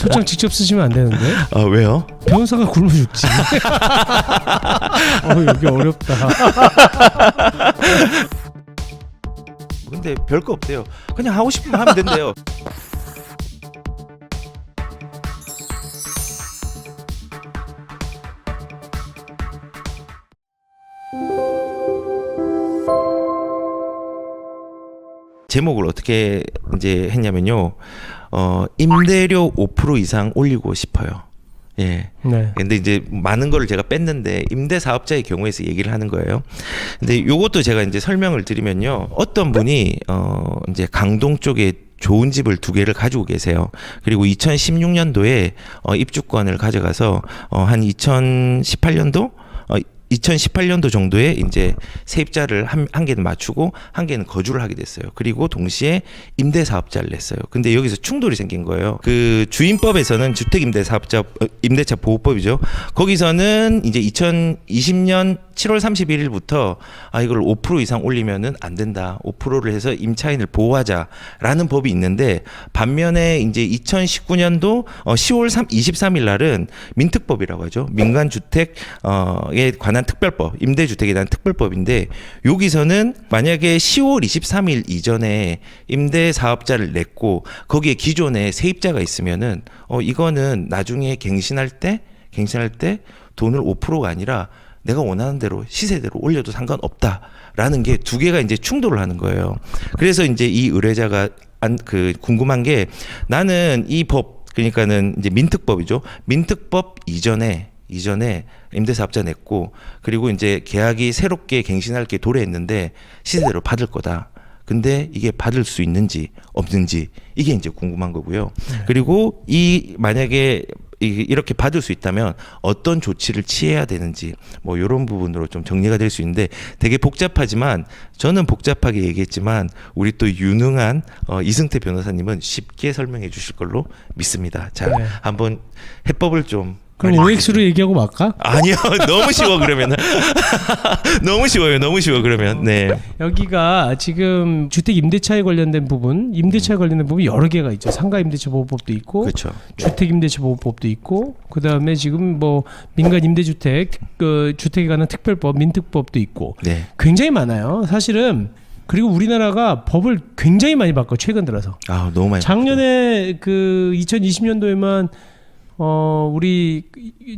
소장 직접 쓰시면 안 되는데. 아 왜요? 변호사가 굶어 죽지. 여기 어렵다. 근데 별거 없대요. 그냥 하고 싶으면 하면 된대요. 제목을 어떻게 이제 했냐면요. 임대료 5% 이상 올리고 싶어요. 예. 네. 근데 이제 많은 거를 제가 뺐는데 임대 사업자의 경우에서 얘기를 하는 거예요. 근데 요것도 제가 이제 설명을 드리면요. 어떤 분이 이제 강동 쪽에 좋은 집을 2개를 가지고 계세요. 그리고 2016년도에 입주권을 가져가서 한 2018년도 2018년도 정도에 이제 세입자를 한 개는 맞추고 한 개는 거주를 하게 됐어요. 그리고 동시에 임대사업자를 냈어요. 근데 여기서 충돌이 생긴 거예요. 그 주임법에서는 주택임대사업자 임대차 보호법이죠. 거기서는 이제 2020년 7월 31일부터 이걸 5% 이상 올리면은 안 된다. 5%를 해서 임차인을 보호하자라는 법이 있는데 반면에 이제 2019년도 10월 23일 날은 민특법이라고 하죠. 민간주택에 관한 특별법, 임대주택에 대한 특별법인데 여기서는 만약에 10월 23일 이전에 임대사업자를 냈고 거기에 기존에 세입자가 있으면은 이거는 나중에 갱신할 때 돈을 5%가 아니라 내가 원하는 대로 시세대로 올려도 상관없다라는 게 2개가 이제 충돌을 하는 거예요. 그래서 이제 이 의뢰자가 궁금한 게 나는 이 법 그러니까는 이제 민특법이죠. 민특법 이전에 임대사업자 냈고 그리고 이제 계약이 새롭게 갱신할 게 도래했는데 시세대로 받을 거다. 근데 이게 받을 수 있는지 없는지 이게 이제 궁금한 거고요. 그리고 만약에 이렇게 받을 수 있다면 어떤 조치를 취해야 되는지 뭐 이런 부분으로 좀 정리가 될 수 있는데 되게 복잡하지만 저는 복잡하게 얘기했지만 우리 또 유능한 이승태 변호사님은 쉽게 설명해 주실 걸로 믿습니다. 자, 네. 한번 해법을 좀 그럼 OX로 얘기하고 말까? 아니요. 너무 쉬워 그러면은. 너무 쉬워 그러면. 네. 여기가 지금 주택 임대차에 관련된 부분, 임대차에 관련된 부분이 여러 개가 있죠. 상가 임대차 보호법도 있고, 그렇죠. 주택 임대차 보호법도 있고, 그 다음에 지금 뭐 민간 임대주택, 주택에 관한 특별법, 민특법도 있고, 네. 굉장히 많아요. 사실은. 그리고 우리나라가 법을 굉장히 많이 바꿔 최근 들어서. 너무 많이. 작년에 그 2020년도에만 우리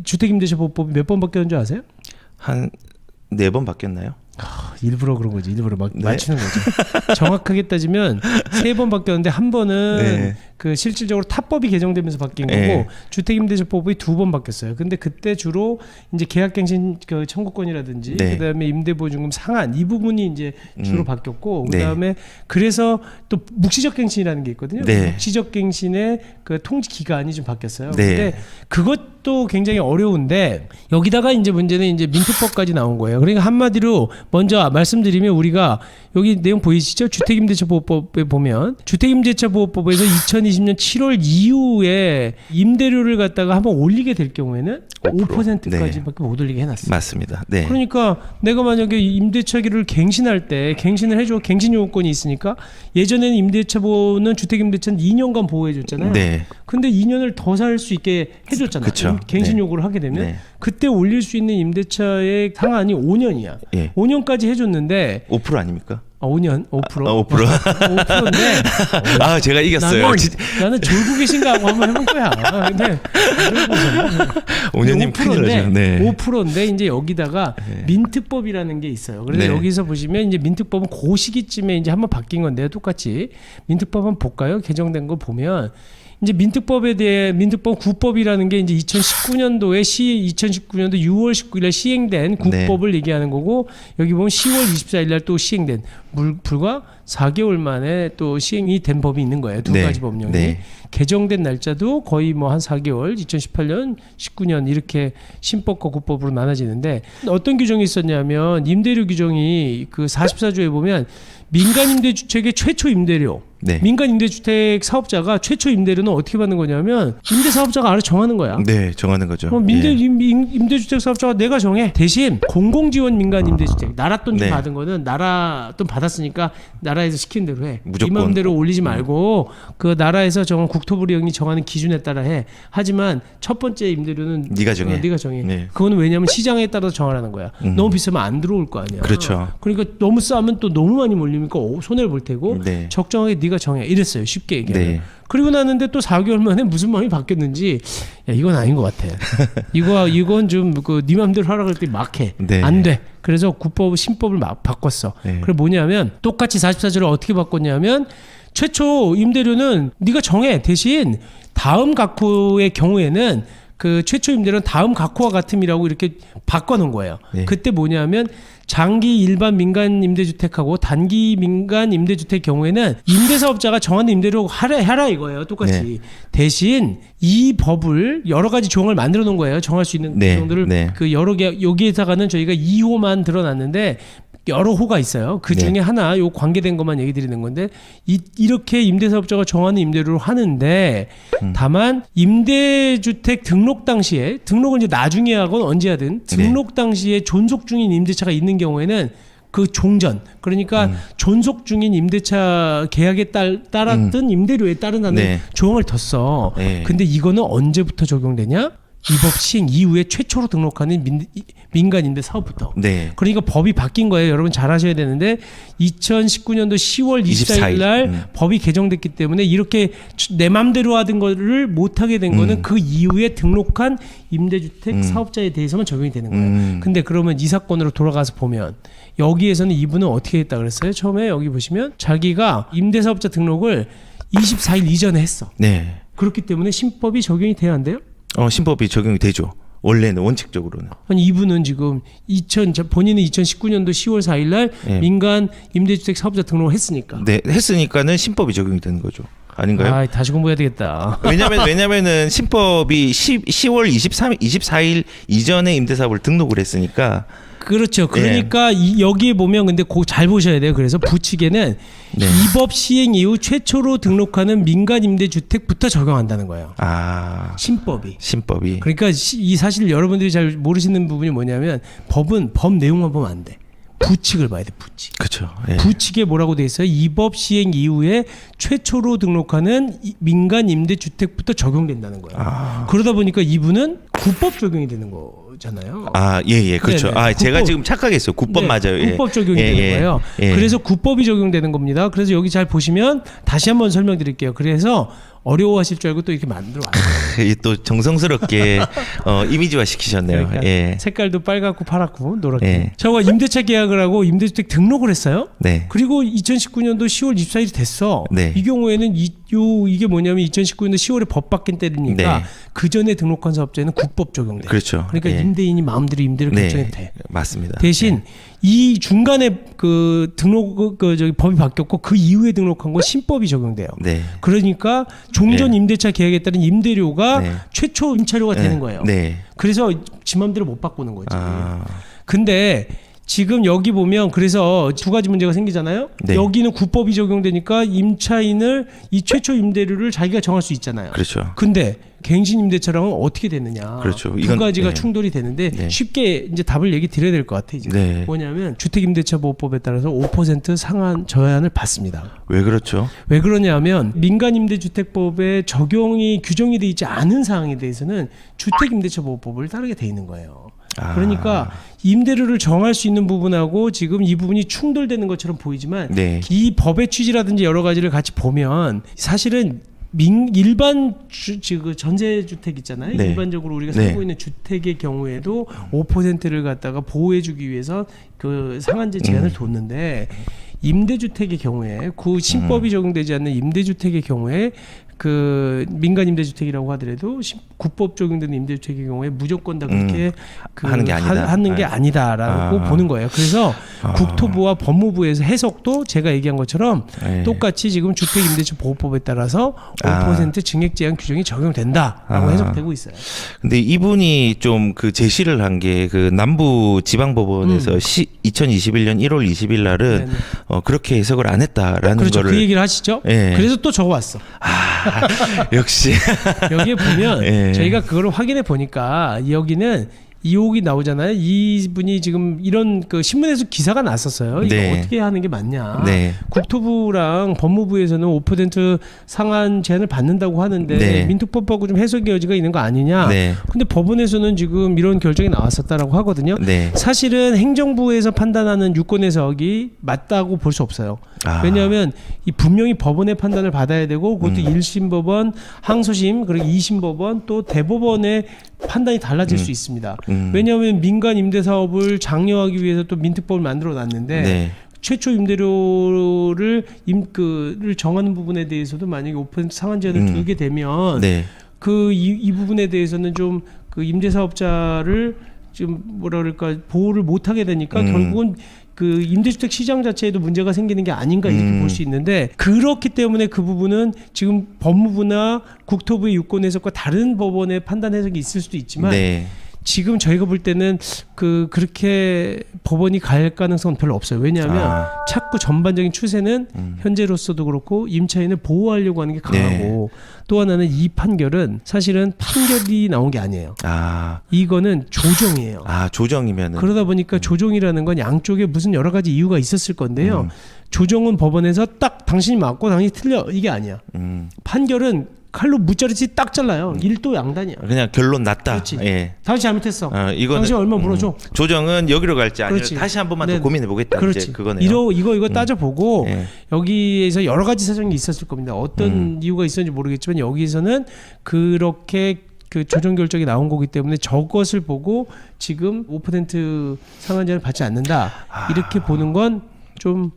주택임대차 보호법이 몇 번 바뀌었는 줄 아세요? 한 4번 바뀌었나요? 일부러 그런 거지. 일부러 네. 맞추는 거죠. 정확하게 따지면 3번 바뀌었는데 한 번은 네. 그 실질적으로 타법이 개정되면서 바뀐 거고 네. 주택임대차법이 2번 바뀌었어요. 근데 그때 주로 이제 계약갱신 청구권이라든지 네. 그다음에 임대보증금 상한 이 부분이 이제 주로 바뀌었고 네. 그다음에 그래서 또 묵시적 갱신이라는 게 있거든요. 네. 묵시적 갱신의 그 통지 기간이 좀 바뀌었어요. 네. 근데 그것도 굉장히 어려운데 여기다가 이제 문제는 이제 민특법까지 나온 거예요. 그러니까 한마디로 먼저 말씀드리면 우리가 여기 내용 보이시죠? 주택임대차 보호법에 보면 주택임대차 보호법에서 2020년 7월 이후에 임대료를 갖다가 한번 올리게 될 경우에는 5%까지밖에 못 올리게 해놨어요. 맞습니다. 네. 그러니까 내가 만약에 임대차기를 갱신할 때 갱신을 해줘 갱신 요건이 있으니까 예전에는 임대차 보호는 주택임대차는 2년간 보호해줬잖아요. 네. 근데 2년을 더 살 수 있게 해줬잖아요. 그쵸. 갱신 네. 요구를 하게 되면 네. 그때 올릴 수 있는 임대차의 상한이 5년이야. 예. 5년까지 해줬는데 5% 아닙니까? 5년 5%. 5%. 5%인데 제가 이겼어요. 나는 졸고 계신가 하고 한번 해볼 거야. 근데 5년님 큰일 나죠. 네. 5%인데 이제 여기다가 민특법이라는 게 있어요. 그래서 네. 여기서 보시면 이제 민특법은 그 시기쯤에 이제 한번 바뀐 건데요. 똑같이 민특법 한번 볼까요? 개정된 거 보면 이제 민특법에 대해 민특법 9법이라는 게 이제 2019년도 6월 19일에 시행된 9법을 네. 얘기하는 거고 여기 보면 10월 24일 날 또 시행된 불과 4개월 만에 또 시행이 된 법이 있는 거예요. 두 네. 가지 법령이. 네. 개정된 날짜도 거의 뭐 한 4개월, 2018년, 19년 이렇게 신법과 구법으로 나눠지는데 어떤 규정이 있었냐면 임대료 규정이 그 44조에 보면 민간 임대주택의 최초 임대료 네. 민간 임대주택 사업자가 최초 임대료는 어떻게 받는 거냐면 임대사업자가 알아서 정하는 거야. 네, 정하는 거죠. 임대주택 사업자가 내가 정해. 대신 공공지원 민간 임대주택 나라 돈 좀 네. 받은 거는 나라 돈 받았으니까 나라에서 시키는 대로 해. 무조건. 이 마음대로 올리지 말고 그 나라에서 정한 국토부령이 정하는 기준에 따라 해. 하지만 첫 번째 임대료는 네가 정해. 네가 정해. 네. 그거는 왜냐면 시장에 따라서 정하라는 거야. 너무 비싸면 안 들어올 거 아니야. 그렇죠. 그러니까 너무 싸면 또 너무 많이 몰리니까 손해를 볼 테고 네. 적정하게 네가 정해. 이랬어요. 쉽게 얘기하면. 네. 그리고 나는데 또 4개월 만에 무슨 마음이 바뀌었는지 야 이건 아닌 것 같아. 이건 좀 그 네 맘대로 하라 그랬더니 막 해. 네. 안 돼. 그래서 신법을 막 바꿨어. 네. 그래 뭐냐면 똑같이 44조를 어떻게 바꿨냐면 최초 임대료는 네가 정해. 대신 다음 각호의 경우에는 그 최초 임대료는 다음 각호와 같음이라고 이렇게 바꿔놓은 거예요. 네. 그때 뭐냐면 장기 일반 민간 임대주택하고 단기 민간 임대주택 경우에는 임대사업자가 정하는 임대료 하라 이거예요. 똑같이. 네. 대신 이 법을 여러 가지 조항을 만들어 놓은 거예요. 정할 수 있는 네. 조항들을 네. 그 여러 개 여기에다가는 저희가 2호만 드러났는데 여러 호가 있어요. 그 중에 네. 하나 요 관계된 것만 얘기 드리는 건데 이렇게 임대사업자가 정하는 임대료를 하는데 다만 임대주택 등록 당시에 등록은 이제 나중에 하건 언제 하든 등록 당시에 존속 중인 임대차가 있는 경우에는 그 종전 그러니까 존속 중인 임대차 계약에 따랐던 임대료에 따른다는 네. 조항을 뒀어. 네. 근데 이거는 언제부터 적용되냐? 이 법 시행 이후에 최초로 등록하는 민간 임대 사업부터. 네. 그러니까 법이 바뀐 거예요. 여러분 잘 아셔야 되는데 2019년도 10월 24일 날 법이 개정됐기 때문에 이렇게 내 맘대로 하던 거를 못 하게 된 거는 그 이후에 등록한 임대주택 사업자에 대해서만 적용이 되는 거예요. 근데 그러면 이 사건으로 돌아가서 보면 여기에서는 이분은 어떻게 했다 그랬어요? 처음에 여기 보시면 자기가 임대사업자 등록을 24일 이전에 했어. 네. 그렇기 때문에 신법이 적용이 돼야 안 돼요? 신법이 적용이 되죠. 원래는 원칙적으로는. 아니 이분은 지금 본인은 2019년도 10월 4일 날 네. 민간 임대주택 사업자 등록을 했으니까. 네, 했으니까는 신법이 적용이 되는 거죠. 아닌가요? 아, 다시 공부해야 되겠다. 왜냐면은 신법이 10월 24일 이전에 임대사업을 등록을 했으니까. 그렇죠. 그러니까 여기에 보면 근데 잘 보셔야 돼요. 그래서 부칙에는 네. 이 법 시행 이후 최초로 등록하는 민간 임대주택부터 적용한다는 거예요. 신법이. 신법이. 그러니까 이 사실 여러분들이 잘 모르시는 부분이 뭐냐면 법은 법 내용만 보면 안 돼. 부칙을 봐야 돼. 부칙. 그렇죠. 부칙에 뭐라고 돼 있어요? 이 법 시행 이후에 최초로 등록하는 민간 임대주택부터 적용된다는 거예요. 그러다 보니까 이분은 국법 적용이 되는 거잖아요. 예, 그렇죠. 네네. 제가 국법. 지금 착각했어요. 국법 네, 맞아요. 국법 적용이 되는 거예요. 그래서 국법이 적용되는 겁니다. 그래서 여기 잘 보시면 다시 한번 설명드릴게요. 그래서 어려워하실 줄 알고 또 이렇게 만들어 왔어요. 또 정성스럽게 이미지화 시키셨네요. 그러니까 색깔도 빨갛고 파랗고 노랗게. 예. 저가 임대차 계약을 하고 임대주택 등록을 했어요. 네. 그리고 2019년도 10월 24일이 됐어. 네. 이 경우에는 이게 뭐냐면 2019년도 10월에 법 바뀐 때니까 네. 그 전에 등록한 사업자에는 국법 적용돼. 그렇죠. 그러니까 예. 임대인이 마음대로 임대를 네. 결정해도 돼. 맞습니다. 대신 이 중간에 그 등록 법이 바뀌었고 그 이후에 등록한 건 신법이 적용돼요. 네. 그러니까 종전 임대차 계약에 따른 임대료가 네. 최초 임차료가 되는 거예요. 네. 그래서 지 맘대로 못 바꾸는 거지. 아. 근데 지금 여기 보면 그래서 두 가지 문제가 생기잖아요. 네. 여기는 국법이 적용되니까 임차인을 이 최초 임대료를 자기가 정할 수 있잖아요. 그렇죠. 근데 갱신 임대차랑은 어떻게 되느냐. 그렇죠. 두 이건, 가지가 네. 충돌이 되는데 네. 쉽게 이제 답을 얘기 드려야 될 것 같아 이제. 네. 뭐냐면 주택임대차보호법에 따라서 5% 상한 저해안을 받습니다. 왜 그렇죠? 왜 그러냐면 민간임대주택법에 적용이 규정이 돼 있지 않은 사항에 대해서는 주택임대차보호법을 따르게 돼 있는 거예요. 그러니까 임대료를 정할 수 있는 부분하고 지금 이 부분이 충돌되는 것처럼 보이지만 네. 이 법의 취지라든지 여러 가지를 같이 보면 사실은 일반 그 전세주택 있잖아요. 네. 일반적으로 우리가 네. 살고 있는 주택의 경우에도 5%를 갖다가 보호해주기 위해서 그 상한제 제한을 뒀는데 임대주택의 경우에 그 신법이 적용되지 않는 임대주택의 경우에 그 민간 임대주택이라고 하더라도 국법 적용되는 임대주택의 경우에 무조건 다 그렇게 그 하는 게 아니다. 하는 게 아니다라고 보는 거예요. 그래서 국토부와 법무부에서 해석도 제가 얘기한 것처럼 네. 똑같이 지금 주택임대차보호법에 따라서 5% 증액 제한 규정이 적용된다라고 해석되고 있어요. 근데 이분이 좀 그 제시를 한 게 그 남부 지방법원에서 2021년 1월 20일 날은 네네. 그렇게 해석을 안 했다라는 그렇죠. 거를 그 얘기를 하시죠. 예. 그래서 또 적어왔어. 역시 여기에 보면 예. 저희가 그걸 확인해 보니까 여기는 이혹이 나오잖아요. 이분이 지금 이런 그 신문에서 기사가 났었어요. 이거 네. 어떻게 하는 게 맞냐. 네. 국토부랑 법무부에서는 5% 상한 제한을 받는다고 하는데 네. 민특법하고 좀 해석의 여지가 있는 거 아니냐. 네. 근데 법원에서는 지금 이런 결정이 나왔었다라고 하거든요. 네. 사실은 행정부에서 판단하는 유권 해석이 맞다고 볼 수 없어요. 왜냐하면 이 분명히 법원의 판단을 받아야 되고 그것도 1심 법원, 항소심, 그리고 2심 법원 또 대법원의 판단이 달라질 수 있습니다. 왜냐하면 민간 임대 사업을 장려하기 위해서 또 민특법을 만들어 놨는데 네. 최초 임대료를 를 정하는 부분에 대해서도 만약에 5% 상한 제한을 두게 되면 네. 그 이 부분에 대해서는 좀 그 임대 사업자를 좀 뭐라 그럴까 보호를 못 하게 되니까 결국은 그 임대주택 시장 자체에도 문제가 생기는 게 아닌가 이렇게 볼 수 있는데 그렇기 때문에 그 부분은 지금 법무부나 국토부의 유권 해석과 다른 법원의 판단 해석이 있을 수도 있지만 네. 지금 저희가 볼 때는 그렇게 법원이 갈 가능성은 별로 없어요. 왜냐하면 자꾸 전반적인 추세는 현재로서도 그렇고 임차인을 보호하려고 하는 게 강하고 또 하나는 이 판결은 사실은 판결이 나온 게 아니에요. 이거는 조정이에요. 조정이면은 그러다 보니까 조정이라는 건 양쪽에 무슨 여러 가지 이유가 있었을 건데요. 조정은 법원에서 딱 당신이 맞고 당신이 틀려 이게 아니야. 판결은 칼로 무자르지 딱 잘라요. 일도 양단이야. 그냥 결론 났다. 그렇지. 예. 당신 잘못했어. 이거는 당신 얼마 물어줘. 조정은 여기로 갈지 아니면 그렇지. 다시 한 번만 더 네. 고민해 보겠다. 그렇지. 이제 그거네요. 이거 따져보고 예. 여기에서 여러 가지 사정이 있었을 겁니다. 어떤 이유가 있었는지 모르겠지만 여기서는 그렇게 그 조정 결정이 나온 거기 때문에 저것을 보고 지금 5% 상한 제한을 받지 않는다. 이렇게 보는 건 좀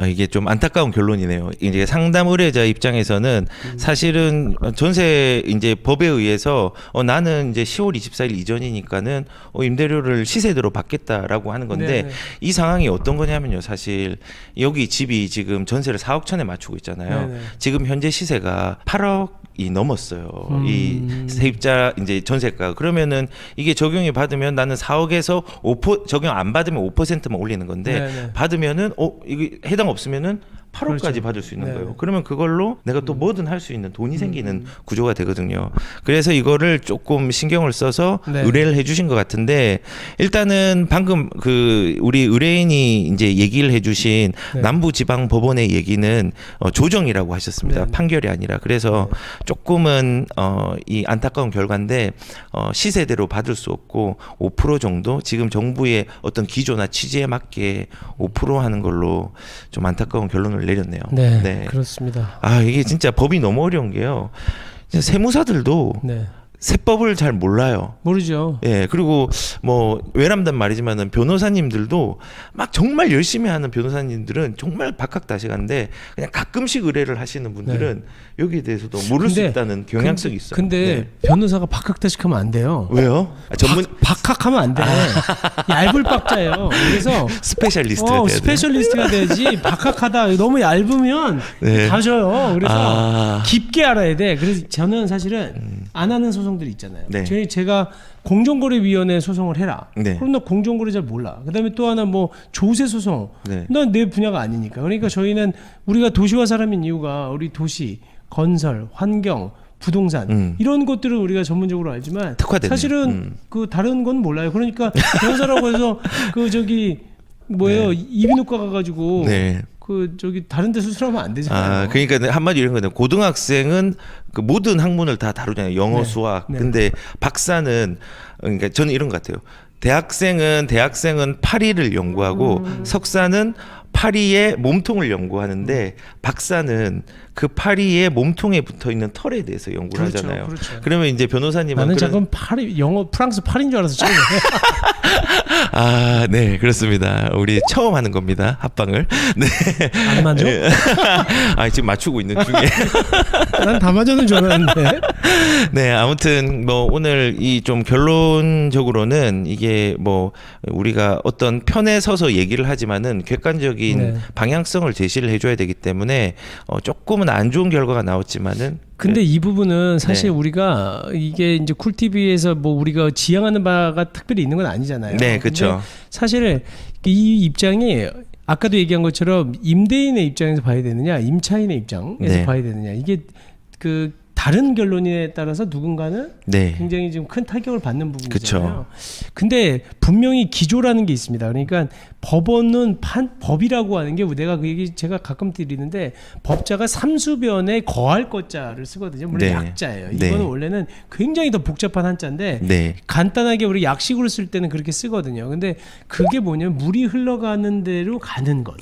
이게 좀 안타까운 결론이네요. 이제 상담 의뢰자 입장에서는 사실은 전세 이제 법에 의해서 나는 이제 10월 24일 이전이니까는 임대료를 시세대로 받겠다라고 하는 건데 네네. 이 상황이 어떤 거냐면요. 사실 여기 집이 지금 전세를 4억 천에 맞추고 있잖아요. 네네. 지금 현재 시세가 8억이 넘었어요. 이 세입자 이제 전세가 그러면은 이게 적용이 받으면 나는 4억에서 5% 적용 안 받으면 5%만 올리는 건데 네네. 받으면은 이게 해당 없으면은 8억까지 그렇죠. 받을 수 있는 네. 거예요. 그러면 그걸로 내가 또 뭐든 할 수 있는 돈이 생기는 구조가 되거든요. 그래서 이거를 조금 신경을 써서 네. 의뢰를 해주신 것 같은데 일단은 방금 그 우리 의뢰인이 이제 얘기를 해주신 네. 남부지방법원의 얘기는 조정이라고 하셨습니다. 네. 판결이 아니라 그래서 조금은 이 안타까운 결과인데 시세대로 받을 수 없고 5% 정도 지금 정부의 어떤 기조나 취지에 맞게 5% 하는 걸로 좀 안타까운 결론을 내렸네요. 네. 그렇습니다. 이게 진짜 법이 너무 어려운 게요. 진짜 세무사들도 네. 세법을 잘 몰라요. 모르죠. 예, 그리고 뭐 외람단 말이지만은 변호사님들도 막 정말 열심히 하는 변호사님들은 정말 박학다식한데 그냥 가끔씩 의뢰를 하시는 분들은 여기에 대해서도 모를 수 있다는 경향성이 있어요. 근데 변호사가 박학다식하면 안 돼요. 왜요? 전문 박학하면 안 돼. 얇을 박자예요. 그래서 스페셜리스트가 돼야 돼요. 스페셜리스트가 돼야지. 박학하다 너무 얇으면 네. 다져요. 그래서 깊게 알아야 돼. 그래서 저는 사실은 안 하는 소송들이 있잖아요. 네. 제가 공정거래위원회 소송을 해라. 네. 그럼 나 공정거래 잘 몰라. 그다음에 또 하나 뭐 조세 소송. 네. 난 내 분야가 아니니까. 그러니까 저희는 우리가 도시화 사람인 이유가 우리 도시, 건설, 환경, 부동산 이런 것들은 우리가 전문적으로 알지만 특화됐네요. 사실은 그 다른 건 몰라요. 그러니까 변호사라고 해서 그 저기 뭐예요 이비인후과 가가지고 네. 그 저기 다른 데 수술하면 안 되잖아요. 그러니까 한마디로 이런 거는 고등학생은 그 모든 학문을 다 다루잖아요. 영어, 네. 수학. 네. 근데 박사는 그러니까 저는 이런 것 같아요. 대학생은 8일을 연구하고 석사는 파리의 몸통을 연구하는데 박사는 그 파리의 몸통에 붙어 있는 털에 대해서 연구를 그렇죠, 하잖아요. 그렇죠. 그러면 이제 변호사님은 나는 그런- 잠깐 파리 영어 프랑스 파리인 줄 알아서 처음에 아, 네, 그렇습니다. 우리 처음 하는 겁니다. 합방을. 네. 안 맞죠? 아, 지금 맞추고 있는 중에. 난 다 맞았는 줄 알았는데. 네, 아무튼 뭐 오늘 이 좀 결론적으로는 이게 뭐 우리가 어떤 편에 서서 얘기를 하지만은 객관적인 네. 방향성을 제시를 해줘야 되기 때문에 조금은 안 좋은 결과가 나왔지만은 근데 이 부분은 사실 네. 우리가 이게 이제 쿨TV에서 뭐 우리가 지향하는 바가 특별히 있는 건 아니잖아요. 네, 그렇죠. 근데 사실 이 입장이 아까도 얘기한 것처럼 임대인의 입장에서 봐야 되느냐, 임차인의 입장에서 네. 봐야 되느냐, 이게 그 다른 결론에 따라서 누군가는 네. 굉장히 좀 큰 타격을 받는 부분이잖아요. 그쵸. 근데 분명히 기조라는 게 있습니다. 그러니까 법원은 법이라고 하는 게 내가 그 얘기 제가 가끔 드리는데 법자가 삼수변에 거할 것자를 쓰거든요. 물론 네. 약자예요. 네. 이거는 원래는 굉장히 더 복잡한 한자인데 네. 간단하게 우리 약식으로 쓸 때는 그렇게 쓰거든요. 근데 그게 뭐냐면 물이 흘러가는 대로 가는 것.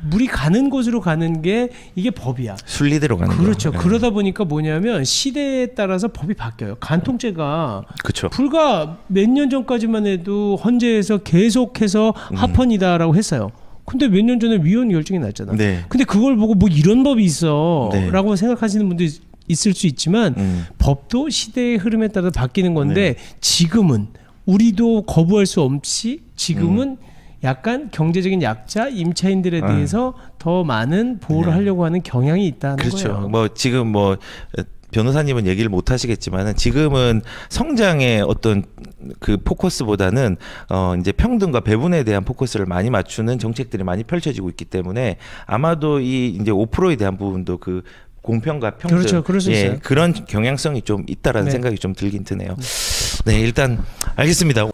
물이 가는 곳으로 가는 게 이게 법이야. 순리대로 가는 거. 그렇죠. 네. 그러다 보니까 뭐냐면 시대에 따라서 법이 바뀌어요. 간통죄가 그렇죠. 불과 몇 년 전까지만 해도 헌재에서 계속해서 합헌이다라고 했어요. 근데 몇 년 전에 위헌 결정이 났잖아. 네. 근데 그걸 보고 뭐 이런 법이 네. 있어라고 생각하시는 분도 있을 수 있지만 법도 시대의 흐름에 따라 바뀌는 건데 지금은 우리도 거부할 수 없이 지금은 약간 경제적인 약자 임차인들에 대해서 더 많은 보호를 네. 하려고 하는 경향이 있다는 그렇죠. 거예요. 뭐 지금 뭐 변호사님은 얘기를 못 하시겠지만은 지금은 성장의 어떤 그 포커스보다는 이제 평등과 배분에 대한 포커스를 많이 맞추는 정책들이 많이 펼쳐지고 있기 때문에 아마도 이 이제 5%에 대한 부분도 그 공평과 평등, 그렇죠. 그럴 수 있어요. 그런 경향성이 좀 있다라는 네. 생각이 좀 들긴 드네요. 네, 일단 알겠습니다.